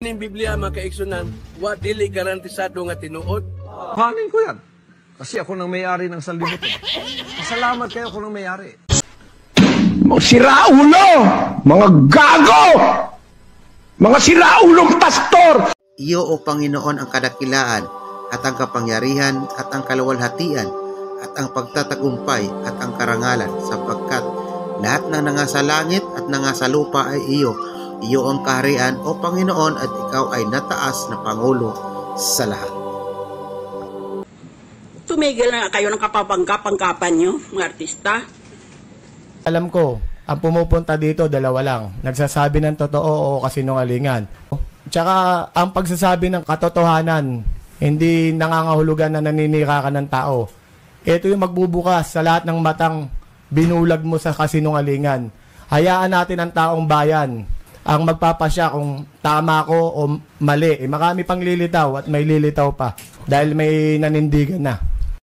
kining Biblia mga kaigsunan, wa dili garantisado nga tinuod. Hanin ko yan. Kasi ako nang may-ari ng sanlibutan. Pasalamat kayo ako nang may-ari. Mga siraulo! Mga gago! Mga siraulong pastor! Iyo o Panginoon ang kadakilaan at ang kapangyarihan at ang kaluwalhatian at ang pagtatagumpay at ang karangalan sapagkat lahat ng nangasa langit at nangasa lupa ay iyo. Iyo ang kaharian o Panginoon at ikaw ay nataas na Pangulo sa lahat. Tumigil na kayo ng kapapangkapan nyo, mga artista. Alam ko, ang pumupunta dito, dalawa lang. Nagsasabi ng totoo o kasinungalingan. Tsaka, ang pagsasabi ng katotohanan, hindi nangangahulugan na naninira ka ng tao. Ito yung magbubukas sa lahat ng matang binulag mo sa kasinungalingan. Hayaan natin ang taong bayan ang magpapasya kung tama ko o mali. Marami pang lilitaw at may lilitaw pa dahil may nanindigan na.